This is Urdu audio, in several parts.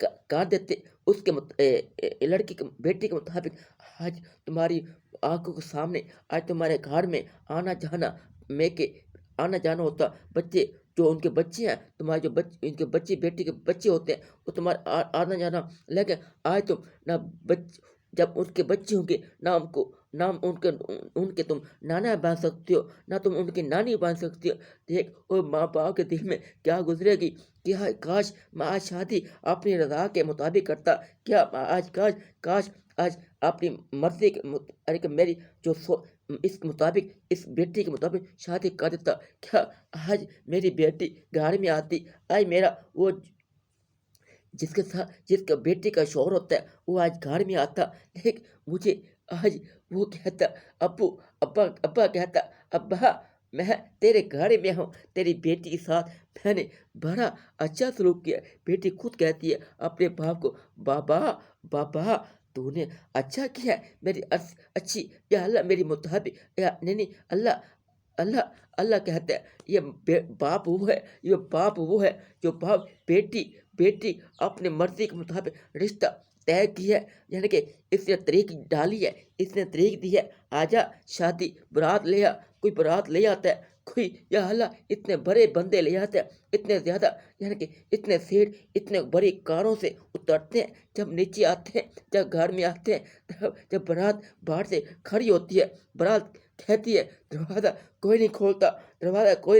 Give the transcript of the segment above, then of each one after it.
کر دیتے اس کے لڑکی کے بیٹی کے مطابق آج تمہاری آنکھوں کے سامنے آج تمہارے گھر میں آنا جانا میں کے آنا جانا ہوتا بچے جو ان کے بچے ہیں تمہارے جو ان کے بچے بیٹی کے بچے ہوتے ہیں وہ تمہارا آنا جانا لیکن آج تم نہ جب ان کے بچے ہوں گے نہ ان کے تم نانا بن سکتے ہو نہ تم ان کی نانی بن سکتی ہو. دیکھ وہ ماں باپ کے دل میں کیا گزرے گی کہ کاش میں آج شادی اپنی رضا کے مطابق کرتا. کیا آج کاش آج اپنی مرضی کے میری جو اس کے مطابق اس بیٹی کے مطابق شادی کر دیتا. کیا آج میری بیٹی گھر میں آتی آج میرا وہ جس کے ساتھ جس کا بیٹی کا شوہر ہوتا ہے وہ آج گھر میں آتا. لیکن مجھے آج وہ کہتا ابا کہتا ابا میں تیرے گھر میں ہوں تیری بیٹی کے ساتھ میں نے بڑا اچھا سلوک کیا. بیٹی خود کہتی ہے اپنے باپ کو بابا تو نے اچھا کیا میری اچھی یا اللہ میری مطابق یا نہیں اللہ کہتا ہے یہ باپ وہ ہے جو باپ بیٹی اپنی مرضی کے مطابق رشتہ طے کی ہے. یعنی کہ اس نے تاریخ ڈالی ہے اس نے تاریخ دی ہے آجا شادی برات لے آ. کوئی برات لے آتا ہے کوئی یا اللہ اتنے بڑے بندے لے آتے ہیں اتنے زیادہ یعنی کہ اتنے سیٹ اتنے بڑی کاروں سے اترتے ہیں جب نیچے آتے ہیں جب گھر میں آتے ہیں جب برات باہر سے کھڑی ہوتی ہے برات کہتی ہے دروازہ کوئی نہیں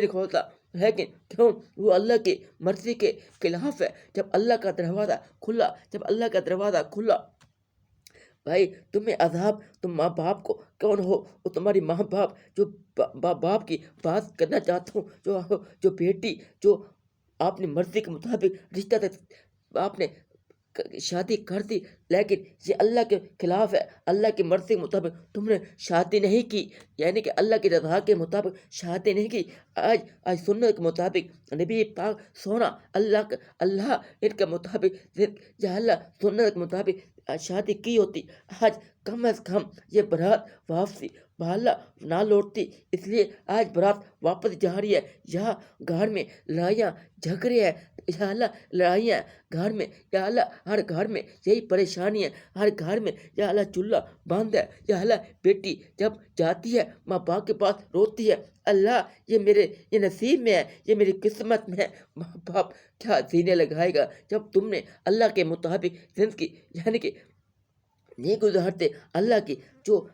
کھولتا لیکن کیوں وہ اللہ کی مرضی کے خلاف ہے. جب اللہ کا دروازہ کھلا بھائی تمہیں عذاب تم ماں باپ کو کون ہو وہ تمہاری ماں باپ جو باپ کی بات کرنا چاہتا ہوں جو بیٹی جو آپ نے مرضی کے مطابق رشتہ آپ نے شادی کر دی لیکن یہ اللہ کے خلاف ہے. اللہ کی مرضی کے مطابق تم نے شادی نہیں کی یعنی کہ اللہ کی رضا کے مطابق شادی نہیں کی. آج سنت کے مطابق نبی پاک سونا اللہ ان کے مطابق یا اللہ سنت کے مطابق شادی کی ہوتی آج کم از کم یہ برات واپسی بھالا نہ لوٹتی. اس لیے آج برات واپس جا رہی ہے. یہاں گھر میں لڑائیاں جھگڑے ہیں یا اللہ لڑائیاں گھر میں یا اللہ ہر گھر میں یہی پریشانی ہے ہر گھر میں یا اللہ چولہا بند ہے یا اللہ بیٹی جب جاتی ہے ماں باپ کے پاس روتی ہے اللہ یہ نصیب میں ہے یہ میری قسمت میں ہے. ماں باپ کیا سینے لگائے گا جب تم نے اللہ کے مطابق زندگی یعنی کہ نہیں گزارتے اللہ کی جو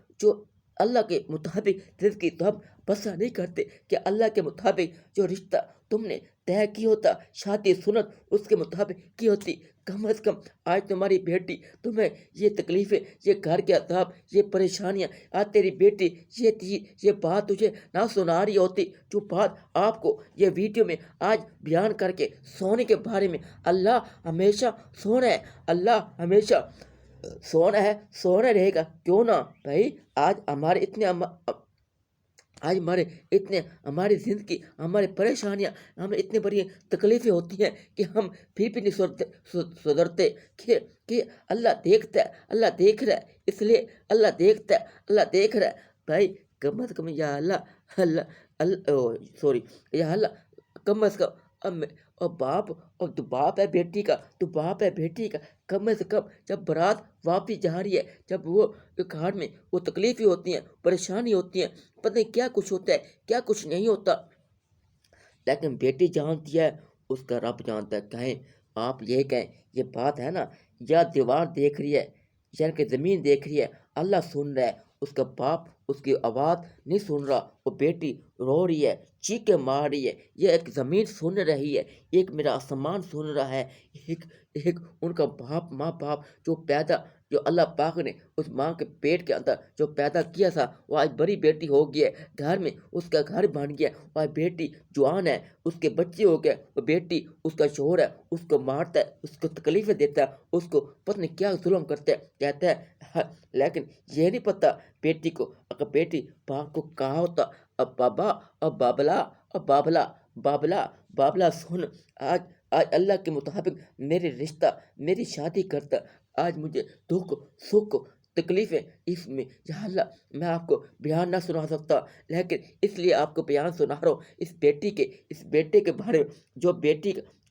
اللہ کے مطابق زندگی تو ہم بسا نہیں کرتے کہ اللہ کے مطابق جو رشتہ تم نے طے کی ہوتا شادی سنت اس کے مطابق کی ہوتی. کم از کم آج تمہاری بیٹی تمہیں یہ تکلیفیں یہ گھر کے عذاب یہ پریشانیاں آج تیری بیٹی یہ بات تجھے نہ سنا رہی ہوتی جو بات آپ کو یہ ویڈیو میں آج بیان کر کے سونے کے بارے میں. اللہ ہمیشہ سونا ہے اللہ ہمیشہ سونا رہے گا کیوں نہ بھائی. آج ہماری زندگی ہماری پریشانیاں ہمیں اتنی بڑی تکلیفیں ہوتی ہیں کہ ہم پھر بھی نہیں سدھرتے کہ اللہ دیکھتا ہے اللہ دیکھ رہا ہے. اس لیے اللہ دیکھتا ہے اللہ دیکھ رہا ہے بھائی. کم از کم یا اللہ کم از کم اور باپ ہے بیٹی کا کم از کم جب برات واپس جا رہی ہے جب وہ گھر میں وہ تکلیفیں ہوتی ہیں پریشانی ہوتی ہیں پتہ نہیں کیا کچھ ہوتا ہے کیا کچھ نہیں ہوتا لیکن بیٹی جانتی ہے اس کا رب جانتا ہے. کہیں آپ یہ کہیں یہ بات ہے نا یا دیوار دیکھ رہی ہے یعنی کہ زمین دیکھ رہی ہے اللہ سن رہا ہے. اس کا باپ اس کی آواز نہیں سن رہا وہ بیٹی رو رہی ہے چیخیں مار رہی ہے. یہ ایک زمین سن رہی ہے ایک میرا آسمان سن رہا ہے ایک ان کا ماں باپ جو اللہ پاک نے اس ماں کے پیٹ کے اندر جو پیدا کیا تھا وہ آج بڑی بیٹی ہو گئی ہے گھر میں اس کا گھر بن گیا. وہ آج بیٹی جوان ہے اس کے بچے ہو گئے وہ بیٹی اس کا شوہر ہے اس کو مارتا ہے اس کو تکلیفیں دیتا ہے اس کو پتہ نہیں کیا ظلم کرتا ہے کہتا ہے. لیکن یہ نہیں پتہ بیٹی کو اگر بیٹی باپ کو کہا ہوتا اب بابا اب بابلا سن آج اللہ کے مطابق میرے رشتہ میری شادی کرتا. آج مجھے دکھ سکھ تکلیفیں اس میں یا اللہ میں آپ کو بیان نہ سنا سکتا لیکن اس لیے آپ کو بیان سنا رہا ہوں اس بیٹے کے بارے میں جو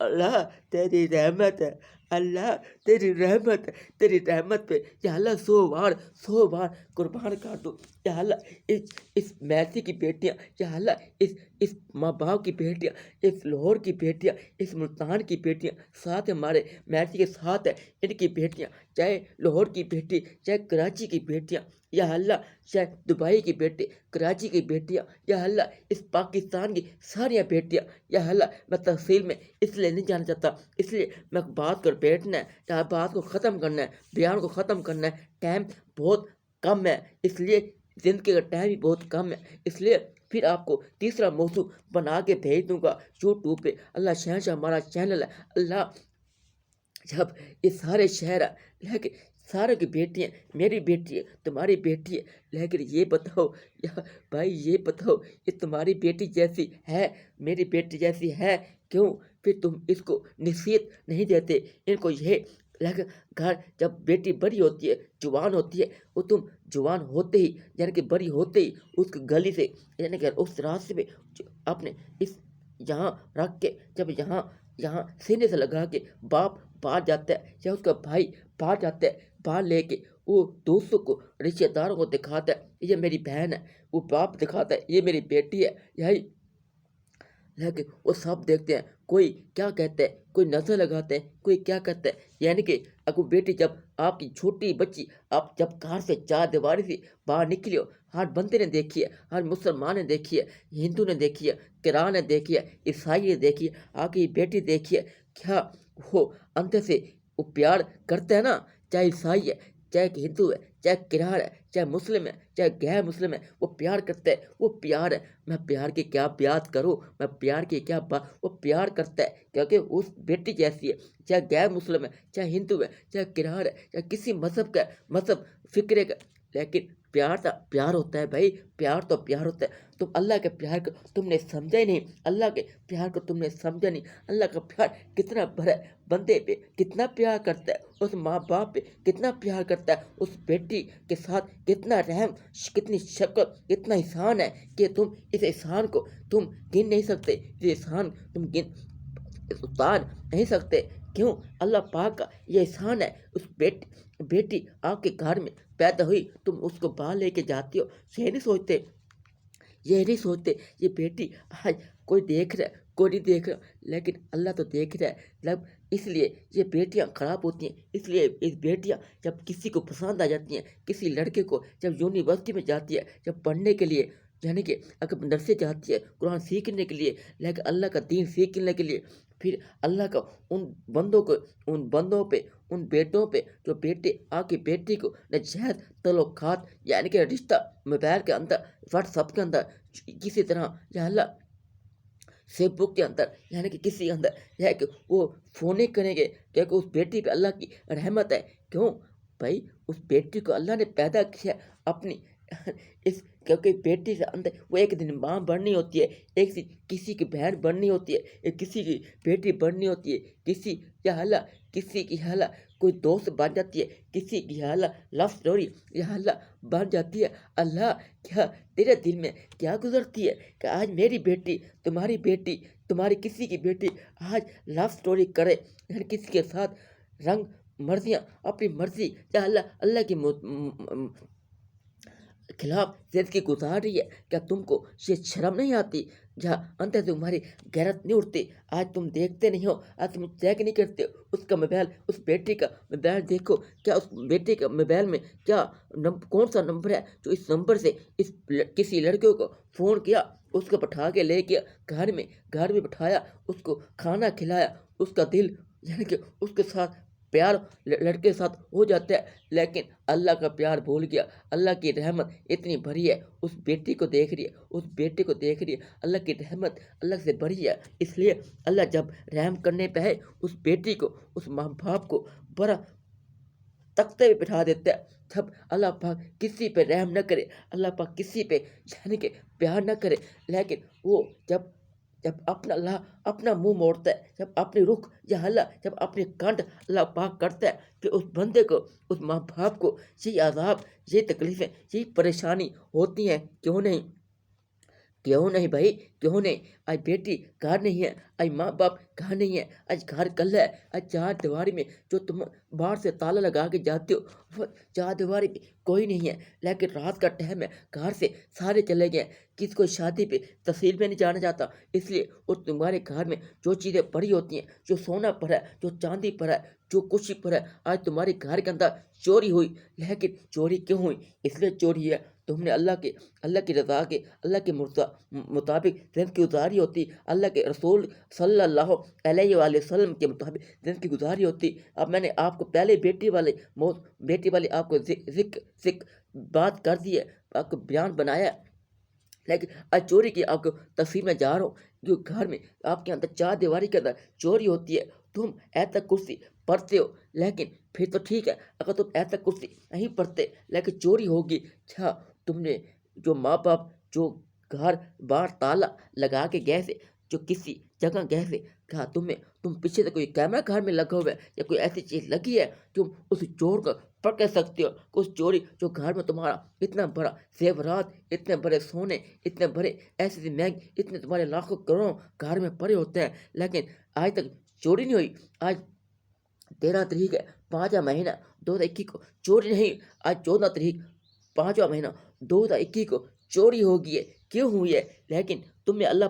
اللہ تیری رحمت ہے، اللہ تیری رحمت ہے، تیری رحمت پہ یا اللہ 100 بار قربان کر دو یا اللہ۔ اس میسی کی بیٹیاں یا اللہ، اس ماں باپ کی بیٹیاں، اس لاہور کی بیٹیاں، اس ملتان کی بیٹیاں، ساتھ ہمارے میسی کے ساتھ ہے ان کی بیٹیاں، چاہے لاہور کی بیٹی، چاہے کراچی کی بیٹیاں یا اللہ، چاہے دبئی کی بیٹی، کراچی کی بیٹیاں یا اللہ، اس پاکستان کی ساریاں بیٹیاں یا اللہ۔ میں تفصیل میں اس لیے نہیں جانا چاہتا، اس لیے میں بات کر بیٹھنا ہے یا بات کو ختم کرنا ہے، بیان کو ختم کرنا ہے، ٹائم بہت کم ہے، اس لیے زندگی کا ٹائم بھی بہت کم ہے، اس لیے پھر آپ کو تیسرا موضوع بنا کے بھیج دوں گا یوٹیوب پہ۔ اللہ شہنشاہ ہمارا چینل ہے، اللہ جب یہ سارے شہر ہیں لیکن ساروں کی بیٹی ہیں، میری بیٹی ہے، تمہاری بیٹی ہے، لیکن یہ بتاؤ یا بھائی یہ بتاؤ یہ تمہاری بیٹی جیسی ہے، میری بیٹی جیسی ہے؟ کیوں پھر تم اس کو نصیحت نہیں دیتے ان کو؟ یہ لیکن گھر جب بیٹی بڑی ہوتی ہے، جوان ہوتی ہے، وہ تم جوان ہوتے ہی یعنی کہ بڑی ہوتے ہی اس کی گلی سے یعنی کہ اس راستے پہ اپنے اس یہاں رکھ کے جب یہاں سینے سے لگا کے باپ باہر جاتا ہے یا اس کا بھائی باہر جاتا ہے، باہر لے کے وہ دوستوں کو رشتے داروں کو دکھاتا ہے یہ میری بہن ہے، وہ باپ دکھاتا ہے یہ میری بیٹی ہے، یہی لیکن وہ سب دیکھتے ہیں، کوئی کیا کہتا ہے، کوئی نظر لگاتے ہیں، کوئی کیا کہتا ہے، یعنی کہ اگر بیٹی جب آپ کی چھوٹی بچی آپ جب گھر سے 4 دیواری سے باہر نکلی ہو، ہر بندے نے دیکھی ہے، ہر مسلمان نے دیکھی ہے، ہندو نے دیکھی ہے، کران نے دیکھی ہے، عیسائی نے دیکھی ہے، آپ کی بیٹی دیکھی ہے، کیا وہ اندر سے وہ پیار کرتا ہے نا؟ چاہے عیسائی ہے، چاہے ہندو ہے، چاہے کران ہے، چاہے مسلم ہے، چاہے غیر مسلم ہے، وہ پیار کرتا ہے، وہ پیار ہے۔ میں پیار کی کیا بیات کروں، میں پیار کی کیا وہ پیار کرتا ہے کیونکہ اس بیٹی جیسی ہے، چاہے غیر مسلم ہے، چاہے ہندو ہے، چاہے کران ہے، چاہے کسی مذہب کا ہے، مذہب فکرے کا، لیکن پیار تو پیار ہوتا ہے بھائی، پیار تو پیار ہوتا ہے۔ تم اللہ کے پیار کو تم نے سمجھا ہی نہیں، اللہ کے پیار کو تم نے سمجھا نہیں، اللہ کا پیار کتنا بڑا ہے، بندے پہ کتنا پیار کرتا ہے، اس ماں باپ پہ کتنا پیار کرتا ہے، اس بیٹی کے ساتھ کتنا رحم، کتنی شفقت، کتنا احسان ہے کہ تم اس احسان کو تم گن نہیں سکتے، یہ احسان تم اتار نہیں سکتے۔ کیوں؟ اللہ پاک کا یہ احسان ہے، اس بیٹی آپ کے گھر میں پیدا ہوئی، تم اس کو باہر لے کے جاتی ہو، یہ نہیں سوچتے یہ بیٹی آج کوئی دیکھ رہا ہے، کوئی نہیں دیکھ رہا، لیکن اللہ تو دیکھ رہا ہے۔ جب اس لیے یہ بیٹیاں خراب ہوتی ہیں، اس لیے اس بیٹیاں جب کسی کو پسند آ جاتی ہیں، کسی لڑکے کو جب یونیورسٹی میں جاتی ہے، جب پڑھنے کے لیے یعنی کہ اگر نرسری جاتی ہے قرآن سیکھنے کے لیے، لیکن اللہ کا دین سیکھنے کے لیے، پھر اللہ کا ان بندوں پہ، ان بیٹوں پہ جو بیٹے آپ کی بیٹی کو ناجائز تعلقات یعنی کہ رشتہ موبائل کے اندر، واٹس ایپ کے اندر، کسی طرح یا اللہ فیس بک کے اندر یعنی کہ کسی کے اندر ہے کہ وہ فون نہیں کریں گے کیونکہ اس بیٹی پہ اللہ کی رحمت ہے۔ کیوں بھائی؟ اس بیٹی کو اللہ نے پیدا کیا اپنی اس کیونکہ بیٹی سے اندر وہ ایک دن ماں بننی ہوتی ہے، ایک دن کسی کی بہن بننی ہوتی ہے، ایک کسی کی بیٹی بننی ہوتی ہے، کسی یا اللہ کسی کی اللہ کوئی دوست بن جاتی ہے، کسی کی اللہ لو اسٹوری یا اللہ بن جاتی ہے۔ اللہ کیا تیرے دل میں کیا گزرتی ہے کہ آج میری بیٹی، تمہاری بیٹی، تمہاری کسی کی بیٹی آج لو اسٹوری کرے، یعنی کسی کے ساتھ رنگ مرضیاں اپنی مرضی یا اللہ کی خلاف زندگی گزار رہی ہے؟ کیا تم کو یہ شرم نہیں آتی؟ جہاں اندر سے تمہاری غیرت نہیں اٹھتی؟ آج تم دیکھتے نہیں ہو، آج تم چیک نہیں کرتے اس کا موبائل، اس بیٹی کا موبائل دیکھو، کیا اس بیٹی کا موبائل میں کیا کون سا نمبر ہے جو اس نمبر سے اس کسی لڑکیوں کو فون کیا، اس کو بٹھا کے لے گیا گھر میں بٹھایا، اس کو کھانا کھلایا، اس کا دل یعنی کہ اس کے ساتھ پیار لڑکے کے ساتھ ہو جاتا ہے، لیکن اللہ کا پیار بھول گیا۔ اللہ کی رحمت اتنی بڑی ہے، اس بیٹی کو دیکھ رہی ہے، اس بیٹے کو دیکھ رہی ہے، اللہ کی رحمت اللہ سے بڑی ہے، اس لیے اللہ جب رحم کرنے پہ ہے اس بیٹی کو، اس ماں باپ کو بڑا تختے پہ بٹھا دیتا ہے۔ جب اللہ پاک کسی پہ رحم نہ کرے، اللہ پاک کسی پہ یعنی کہ پیار نہ کرے، لیکن وہ جب اپنا منہ موڑتا ہے، جب اپنی رخ یا اللہ جب اپنی کانٹ اللہ پاک کرتا ہے کہ اس بندے کو، اس ماں باپ کو یہ عذاب، یہ تکلیفیں، یہ پریشانی ہوتی ہیں، کیوں نہیں؟ کیوں نہیں بھائی، کیوں نہیں؟ آج بیٹی گھر نہیں ہے، آج ماں باپ گھر نہیں ہے، آج گھر کل ہے، آج چار دیواری میں جو تم باہر سے تالا لگا کے جاتے ہو وہ چار دیواری میں کوئی نہیں ہے، لیکن رات کا ٹائم ہے، گھر سے سارے چلے گئے، کسی کو شادی پہ تحصیل میں نہیں جانا چاہتا، اس لیے وہ تمہارے گھر میں جو چیزیں پڑی ہوتی ہیں، جو سونا پڑا ہے، جو چاندی پڑا ہے، جو کچھ پڑا ہے، آج تمہارے گھر کے اندر چوری ہوئی، لیکن چوری کیوں ہوئی؟ اس لیے چوری ہے تم نے اللہ کی رضا کے، اللہ کے مطابق زندگی گزاری ہوتی، اللہ کے رسول صلی اللہ علیہ وآلہ وسلم کے مطابق زندگی گزاری ہوتی۔ اب میں نے آپ کو پہلے بیٹی والی آپ کو ذکر بات کر دی ہے، آپ کو بیان بنایا ہے، لیکن آج چوری کی آپ کو تفصیل میں جا رہا ہوں، جو گھر میں آپ کے اندر چار دیواری کے اندر چوری ہوتی ہے، تم ایت کرسی پڑھتے ہو، لیکن پھر تو ٹھیک ہے، اگر تم ایت کرسی نہیں پڑھتے لیکن چوری ہوگی، کیا تم نے جو ماں باپ جو گھر بار تالا لگا کے گئے تھے، جو کسی جگہ گئے تھے، کیا تم پیچھے سے کوئی کیمرہ گھر میں لگا ہوا ہے یا کوئی ایسی چیز لگی ہے تم اس چور کو پکڑ سکتے ہو کہ اس چوری جو گھر میں تمہارا اتنا بڑا زیورات، اتنے بڑے سونے، اتنے بڑے ایسے مہنگے، اتنے تمہارے لاکھوں کروڑوں گھر میں پڑے ہوتے ہیں، لیکن آج تک چوری نہیں ہوئی؟ آج 13 تاریخ ہے، 5واں مہینہ 2021 کو چوری نہیں، آج 14 تاریخ 5واں مہینہ 2021 کو چوری ہوگی ہے، کیوں ہوئی ہے؟ لیکن تم نے اللہ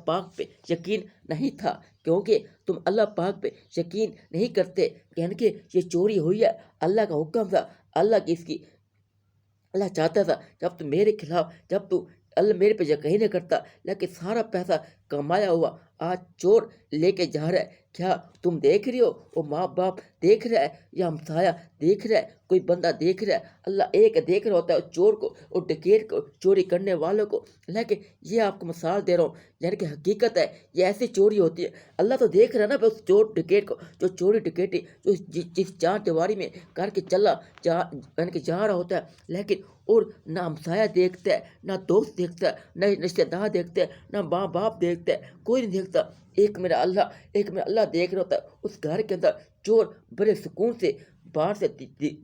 پاک پہ یقین نہیں تھا، کیونکہ تم اللہ پاک پہ یقین نہیں کرتے، یعنی کہ یہ چوری ہوئی ہے، اللہ کا حکم تھا، اللہ چاہتا تھا جب تم میرے خلاف، جب تو اللہ میرے پہ یقین نہیں کرتا، لیکن سارا پیسہ کمایا ہوا آج چور لے کے جا رہا ہے، کیا تم دیکھ رہی ہو؟ وہ ماں باپ دیکھ رہا ہے یا ہمسایہ دیکھ رہا ہے، کوئی بندہ دیکھ رہا ہے؟ اللہ ایک دیکھ رہا ہوتا ہے، چور کو اور ڈکیٹ کو، چوری کرنے والوں کو، لیکن یہ آپ کو مثال دے رہا ہوں، یعنی کہ حقیقت ہے، یہ ایسی چوری ہوتی ہے، اللہ تو دیکھ رہا ہے نا بس چور ڈکیٹ کو، جو چوری ڈکیٹی جو جس چار دیواری میں کر کے یعنی کہ جا رہا ہوتا ہے، لیکن اور نہ ہمسایہ دیکھتا ہے، نہ دوست دیکھتا ہے، نہ رشتے دار دیکھتے ہیں، نہ ماں باپ دیکھتا ہے، کوئی نہیں دیکھتا، ایک میرا اللہ دیکھ رہا ہوتا ہے، اس گھر کے اندر چور بڑے سکون سے باہر سے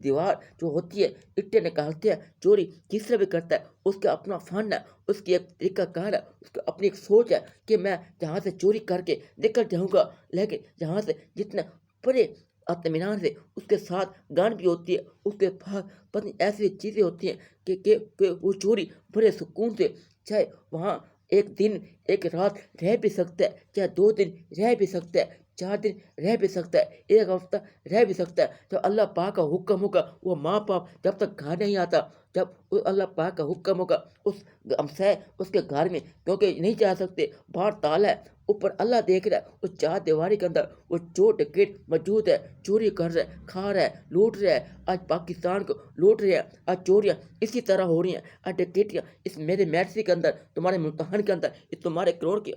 دیوار جو ہوتی ہے اٹے نکالتے ہیں، چوری کس طرح بھی کرتا ہے، اس کا اپنا فن ہے، اس کی ایک طریقہ کار ہے، اس کی اپنی ایک سوچ ہے کہ میں جہاں سے چوری کر کے نکل جاؤں گا، لیکن جہاں سے جتنے بڑے اطمینان سے اس کے ساتھ گان بھی ہوتی ہے، اس کے پاس پتہ ایسی چیزیں ہوتی ہیں کہ وہ چوری بڑے سکون سے، چاہے وہاں ایک دن ایک رات رہ بھی سکتا ہے، چاہے 2 دن رہ بھی سکتا ہے، 4 دن رہ بھی سکتا ہے، ایک ہفتہ رہ بھی سکتا ہے، جب اللہ پاک کا حکم ہوگا، وہ ماں باپ جب تک گھر نہیں آتا، جب اللہ پاک کا حکم ہوگا اس ہمسائے اس کے گھر میں، کیونکہ نہیں جا سکتے، باہر تالا ہے، اوپر اللہ دیکھ رہا ہے، اس چار دیواری کے اندر وہ چور ڈکیٹ موجود ہے، چوری کر رہا ہے، کھا رہا ہے، لوٹ رہا ہے، آج پاکستان کو لوٹ رہے ہیں، آج چوریاں اسی طرح ہو رہی ہیں، آج ڈکیٹیاں اس میرے میٹسی کے اندر، تمہارے ملتان کے اندر، اس تمہارے کروڑ کے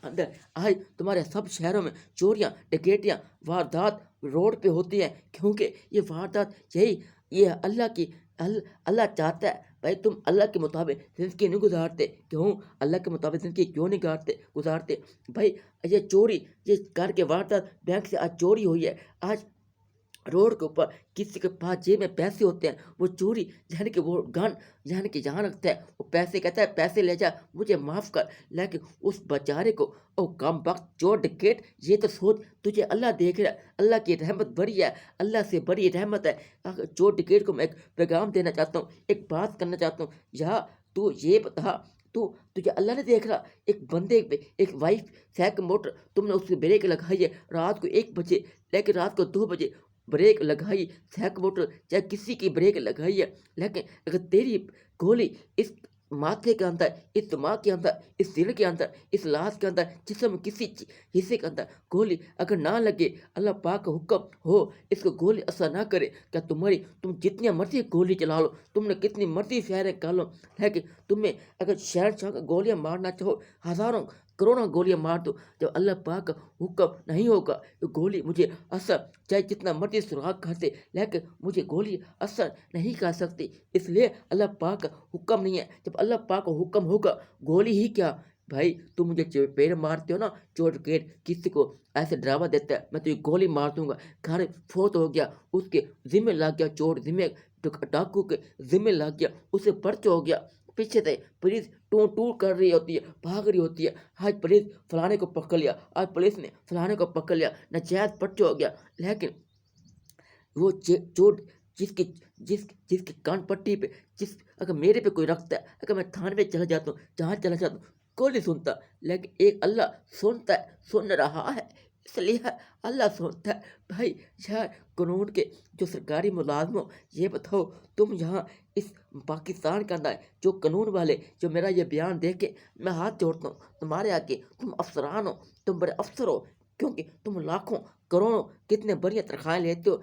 اندر، آج تمہارے سب شہروں میں چوریاں ڈکیٹیاں واردات روڈ پہ ہوتی ہیں، کیونکہ یہ واردات یہ اللہ چاہتا ہے بھائی تم اللہ کے مطابق زندگی نہیں گزارتے، کیوں اللہ کے مطابق زندگی کیوں نہیں گزارتے بھائی؟ یہ چوری، یہ کر کے واردات، بینک سے آج چوری ہوئی ہے، آج روڈ کے اوپر کسی کے پاس جیب میں پیسے ہوتے ہیں، وہ چوری، یعنی کہ وہ گن یعنی کہ جہاں رکھتا ہے، وہ پیسے کہتا ہے پیسے لے جا مجھے معاف کر، لیکن اس بیچارے کو او کم وقت چور ڈکیٹ، یہ تو سوچ تجھے اللہ دیکھ رہا ہے، اللہ کی رحمت بڑی ہے، اللہ سے بڑی رحمت ہے، چور ڈکیٹ کو میں ایک پیغام دینا چاہتا ہوں، ایک بات کرنا چاہتا ہوں، یہاں تو یہ بتا، تجھے اللہ نے دیکھ رہا، ایک بندے پہ ایک وائف سائیکل موٹر تم نے اس کی بریک لگائی ہے رات کو 1 بجے، لیکن رات کو 2 بجے بریک لگائی، سیک موٹر چاہے کسی کی بریک لگائی ہے، لیکن اگر تیری گولی اس ماتھے کے اندر، اس دماغ کے اندر، اس دل کے اندر، اس لاس کے اندر، جسم کسی حصے کے اندر گولی اگر نہ لگے، اللہ پاک کا حکم ہو اس کو گولی اثر نہ کرے، کیا تم جتنی مرضی گولی چلا لو، تم نے کتنی مرضی شہریں کر لو، لیکن تمہیں اگر شہنشاہ کا گولیاں مارنا چاہو، ہزاروں کروڑوں گولیاں مار دو، جب اللہ پاک کا حکم نہیں ہوگا، تو گولی مجھے اثر چاہے جتنا مرضی سراغ کرتے، لیکن مجھے گولی اثر نہیں کر سکتی، اس لیے اللہ پاک کا حکم نہیں ہے، جب اللہ پاک کا حکم ہوگا، گولی ہی کیا بھائی، تم مجھے پیر مارتے ہو نا، چور ڈکیٹ کسی کو ایسے ڈراوا دیتا ہے میں تجھے گولی مار دوں گا، گھر فوت ہو گیا، اس کے ذمہ لگ گیا، چور ذمہ ڈاکو کے ذمہ لگ گیا، اسے پرچہ ہو گیا، پیچھے سے پولیس ٹو ٹو کر رہی ہوتی ہے، بھاگ رہی ہوتی ہے، آج پولیس فلانے کو پکڑ لیا، آج پولیس نے فلانے کو پکڑ لیا، ناجائز پرچہ ہو گیا، لیکن وہ چوٹ جس کی جس کی کان پٹی پہ اگر میرے پہ کوئی رکھتا ہے، اگر میں تھانے میں چلا جاتا ہوں، جہاں چلا جاتا ہوں، کوئی نہیں سنتا، لیکن ایک اللہ سنتا ہے، سن رہا ہے، اس لیے اللہ سنتا ہے۔ بھائی یار قانون کے جو سرکاری ملازم ہو، یہ بتاؤ تم یہاں اس پاکستان کا نہ جو قانون والے جو میرا یہ بیان دیکھ کے میں ہاتھ جوڑتا ہوں تمہارے آگے، تم افسران ہو، تم بڑے افسر ہو، کیونکہ تم لاکھوں کروڑوں کتنے بڑی تنخواہیں لیتے ہو،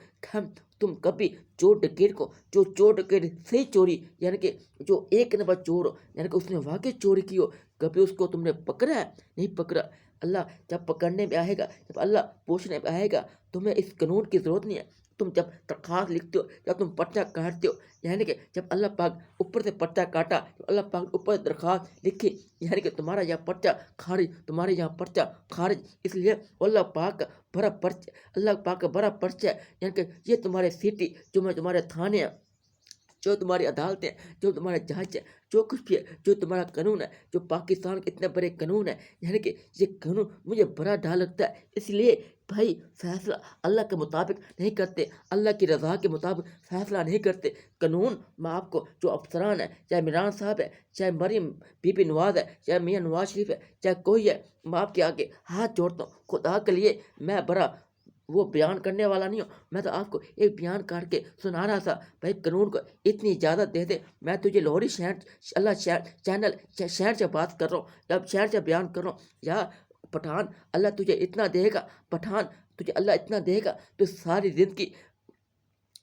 تم کبھی چور ڈکیت کو جو چور ڈکیت صحیح چوری یعنی کہ جو ایک نمبر چور ہو، یعنی کہ اس نے واقعی چوری کی ہو، کبھی اس کو تم نے پکڑا ہے؟ نہیں پکڑا۔ اللہ جب پکڑنے میں آئے گا، جب اللہ پوچھنے میں آئے گا، تمہیں اس قانون کی ضرورت نہیں ہے۔ تم جب درخواست لکھتے ہو، جب تم پرچہ کاٹتے ہو، یعنی کہ جب اللہ پاک اوپر سے پرچہ کاٹا، جب اللہ پاک اوپر سے درخواست لکھی، یعنی کہ تمہارا یہاں پرچہ خارج، تمہارے یہاں پرچہ خارج، اس لیے اللہ پاک کا بڑا پرچہ، اللہ پاک کا بڑا پرچہ ہے، یعنی کہ یہ تمہارے سٹی جو میں تمہارے تھانے ہیں، جو تمہاری عدالتیں، جو تمہارے جج ہے، جو کچھ بھی ہے، جو تمہارا قانون ہے، جو پاکستان کے اتنے بڑے قانون ہے، یعنی کہ یہ قانون مجھے بڑا ڈر لگتا ہے، اس لیے بھائی فیصلہ اللہ کے مطابق نہیں کرتے، اللہ کی رضا کے مطابق فیصلہ نہیں کرتے۔ قانون میں آپ کو جو افسران ہے، چاہے عمران صاحب ہے، چاہے مریم بی بی نواز ہے، چاہے میاں نواز شریف ہے، چاہے کوئی ہے، میں آپ کے آگے ہاتھ جوڑتا ہوں، خدا کے لیے میں بڑا وہ بیان کرنے والا نہیں ہوں، میں تو آپ کو ایک بیان کر کے سنا رہا تھا۔ بھائی قانون کو اتنی اجازت دے دے، میں تجھے لاہوری شہر اللہ چینل شہر سے بات کر رہا ہوں، جب شہر سے بیان کر رہا ہوں، یا پٹھان اللہ تجھے اتنا دے گا، پٹھان تجھے اللہ اتنا دے گا تو ساری زندگی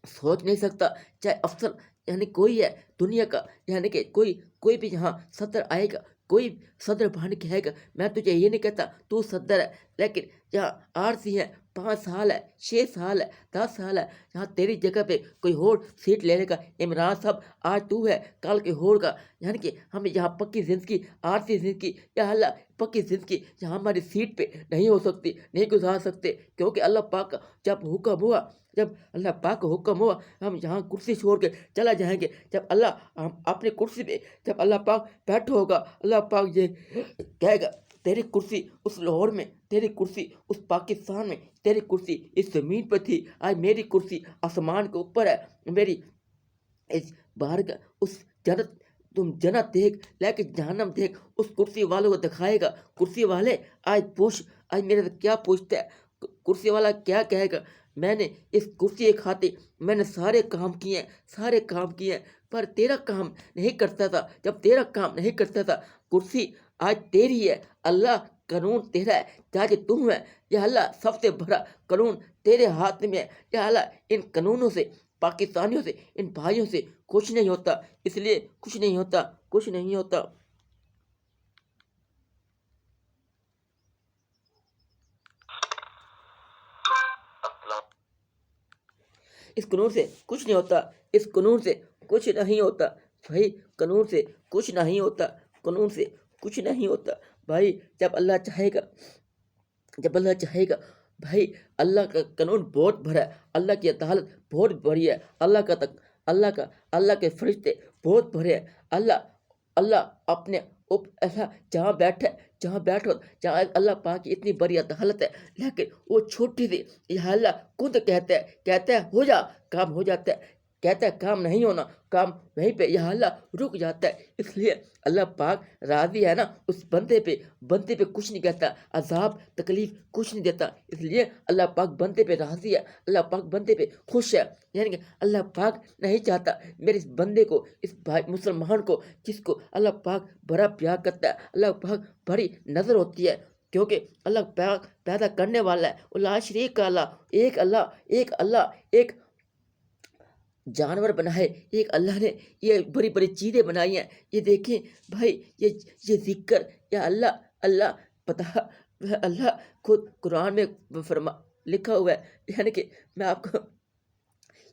سوچ نہیں سکتا۔ چاہے افسر یعنی کوئی ہے دنیا کا، یعنی کہ کوئی بھی یہاں صدر آئے گا، کوئی صدر بن کے آئے گا، میں تجھے یہ نہیں کہتا تو صدر ہے، لیکن یہاں عارضی ہے، 5 سال ہے، 6 سال ہے، 10 سال ہے، یہاں تیری جگہ پہ کوئی اور سیٹ لینے کا عمران صاحب آج تو ہے کل کے ہوگا، یعنی کہ ہم یہاں پکی زندگی، عارضی زندگی، یا اللہ پکی زندگی یہاں ہماری سیٹ پہ نہیں ہو سکتی، نہیں گزار سکتے، کیونکہ اللہ پاک کا جب حکم ہوا، جب اللہ پاک کا حکم ہوا ہم یہاں کرسی چھوڑ کے چلا جائیں گے، جب اللہ ہم اپنی کرسی پہ جب اللہ پاک بیٹھا ہوگا، اللہ پاک یہ کہے گا تیری کرسی اس لاہور میں، تیری کرسی اس پاکستان میں، تیری کرسی اس زمین پہ تھی، آج میری کرسی آسمان کے اوپر ہے، میری اس باہر کا اس جنت، تم جنت دیکھ لیکن جہنم دیکھ، اس کرسی والے کو دکھائے گا۔ کرسی والے آج میرے سے کیا پوچھتا ہے، کرسی والا کیا کہے گا، میں نے اس کرسی کے خاطر میں نے سارے کام کیے ہیں، پر تیرا کام نہیں کرتا تھا، جب تیرا کام نہیں کرتا تھا، کرسی آج تیری ہے، اللہ قانون تیرا ہے، تاکہ تم ہے، یا اللہ سب سے بڑا قانون تیرے ہاتھ میں ہے، یا اللہ ان قانونوں سے، پاکستانیوں سے، ان بھائیوں سے کچھ نہیں ہوتا، اس لیے کچھ نہیں ہوتا۔ اس قانون سے کچھ نہیں ہوتا، اس قانون سے کچھ نہیں ہوتا، بھائی قانون سے کچھ نہیں ہوتا، قانون سے کچھ نہیں ہوتا۔ بھائی جب اللہ چاہے گا بھائی اللہ کا قانون بہت بڑا ہے، اللہ کی عدالت بہت بڑی ہے، اللہ کے فرشتے بہت بڑے ہیں، اللہ اپنے جہاں بیٹھو جہاں اللہ پاک کی اتنی بڑی عدالت ہے، لیکن وہ چھوٹی سی یہ اللہ خود کہتا ہے ہو جا، کام ہو جاتا ہے، کہتا ہے کام نہیں ہونا، کام وہیں پہ یہ اللہ رک جاتا ہے، اس لیے اللہ پاک راضی ہے نا اس بندے پہ کچھ نہیں کہتا، عذاب تکلیف کچھ نہیں دیتا، اس لیے اللہ پاک بندے پہ راضی ہے، اللہ پاک بندے پہ خوش ہے، یعنی کہ اللہ پاک نہیں چاہتا میرے اس بندے کو، اس بھائی مسلمان کو، جس کو اللہ پاک بڑا پیار کرتا ہے، اللہ پاک بڑی نظر ہوتی ہے، کیونکہ اللہ پاک پیدا کرنے والا ہے، اللہ شریک کا اللہ، ایک جانور بنائے، ایک اللہ نے یہ بڑی بڑی چیزیں بنائی ہیں، یہ دیکھیں بھائی یہ ذکر، یا اللہ پتہ اللہ خود قرآن میں لکھا ہوا ہے، یعنی کہ میں آپ کو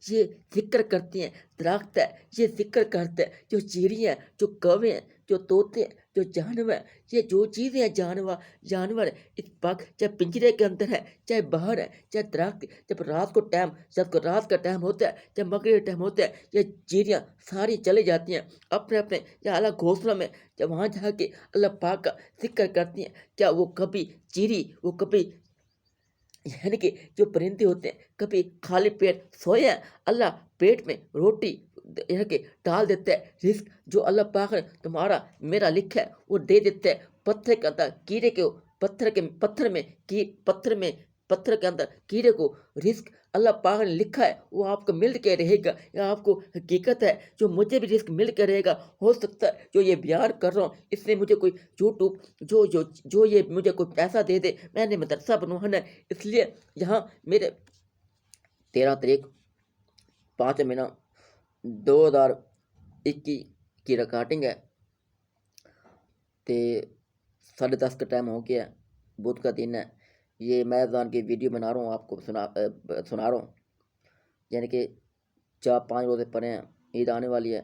یہ ذکر کرتی ہیں، درخت ہے یہ ذکر کرتے ہیں، جو چیڑیاں ہیں، جو کوے ہیں، جو طوطے ہیں، جو جانور ہیں، یہ جو چیزیں ہیں جانور اس پاک چاہے پنجرے کے اندر ہے، چاہے باہر ہے، چاہے درخت، جب رات کا ٹائم ہوتا ہے، جب مغرب کا ٹائم ہوتا ہے، یہ چڑیاں ساری چلی جاتی ہیں اپنے اپنے یا اعلیٰ گھونسلوں میں، جب وہاں جا کے اللہ پاک کا ذکر کرتی ہیں، کیا وہ کبھی چیری، وہ کبھی یعنی کہ جو پرندے ہوتے ہیں کبھی خالی پیٹ سوئے ہیں؟ اللہ پیٹ میں روٹی یعنی کہ ڈال دیتا ہے، رزق جو اللہ پاک نے تمہارا میرا لکھا ہے وہ دے دیتا ہے۔ پتھر کے اندر کیڑے کو پتھر کے اندر کیڑے کو رزق اللہ پاک نے لکھا ہے، وہ آپ کو مل کے رہے گا، یا آپ کو حقیقت ہے جو مجھے بھی رزق مل کے رہے گا۔ ہو سکتا ہے جو یہ بیان کر رہا ہوں اس سے مجھے کوئی یوٹیوب جو یہ مجھے کوئی پیسہ دے دے، میں نے مدرسہ بنوانا ہے، اس لیے یہاں میرے 13 تاریخ 5 مہینہ 2021 کی ریکارڈنگ ہے، تے 10:30 کا ٹائم ہو گیا ہے، بدھ کا دن ہے۔ یہ میں رمضان کی ویڈیو بنا رہا ہوں، آپ کو سنا رہا ہوں، یعنی کہ 4-5 روزے پڑے ہیں، عید آنے والی ہے،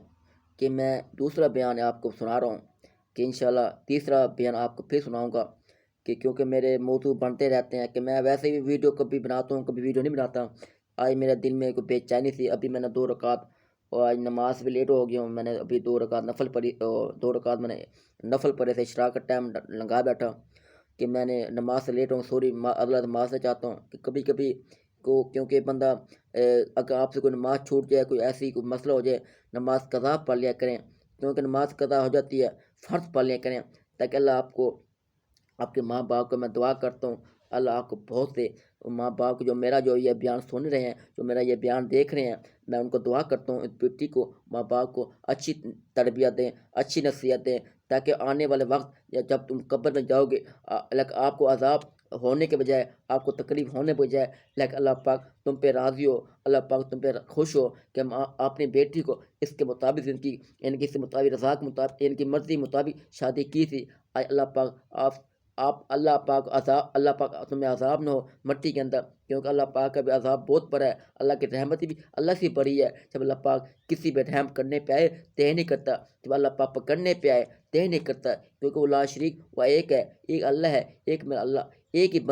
کہ میں دوسرا بیان آپ کو سنا رہا ہوں، کہ انشاءاللہ تیسرا بیان آپ کو پھر سناؤں گا، کہ کیونکہ میرے موضوع بنتے رہتے ہیں، کہ میں ویسے بھی ویڈیو کبھی بناتا ہوں کبھی ویڈیو نہیں بناتا۔ آج میرے دل میں کوئی بے چینی تھی، ابھی میں نے 2 رکعت، اور آج نماز بھی لیٹ ہو گیا ہوں، میں نے ابھی 2 رکعت نفل پڑھی، 2 رکعت میں نے نفل پڑھے تھے، اشراق کا ٹائم لگا بیٹھا کہ میں نے نماز سے لیٹ ہوں، سوری اللہ نماز سے چاہتا ہوں، کہ کبھی کبھی کو کیونکہ بندہ اگر آپ سے کوئی نماز چھوٹ جائے، کوئی ایسی کوئی مسئلہ ہو جائے، نماز قضا پڑھ لیا کریں، کیونکہ نماز قضا ہو جاتی ہے، فرض پڑھ لیا کریں، تاکہ اللہ آپ کو، آپ کے ماں باپ کو میں دعا کرتا ہوں، اللہ آپ کو بہت سے ماں باپ کو جو میرا جو یہ بیان سن رہے ہیں، جو میرا یہ بیان دیکھ رہے ہیں، میں ان کو دعا کرتا ہوں اس بیٹی کو، ماں باپ کو اچھی تربیت دیں، اچھی نصیحت دیں، تاکہ آنے والے وقت یا جب تم قبر میں جاؤ گے، آپ کو عذاب ہونے کے بجائے، آپ کو تکلیف ہونے کے بجائے، لیکن اللہ پاک تم پہ راضی ہو، اللہ پاک تم پہ خوش ہو کہ ہم اپنی بیٹی کو اس کے مطابق زندگی، یعنی کہ اس کے مطابق رضا کے مطابق، یعنی کہ مرضی مطابق شادی کی تھی۔ اللہ پاک اللہ پاک تمہیں عذاب نہ ہو مٹی کے اندر، کیونکہ اللہ پاک کا بھی عذاب بہت بڑا ہے، اللہ کی رحمت بھی اللہ سے بڑی ہے۔ جب اللہ پاک کسی پہ رحم کرنے پہ آئے طے نہیں کرتا، جب اللہ پاک پکڑنے پہ آئے طے نہیں کرتا، کیونکہ وہ لا شریک، وہ ایک ہے، ایک اللہ ہے، ایک میرا اللہ، ایک ہی بندہ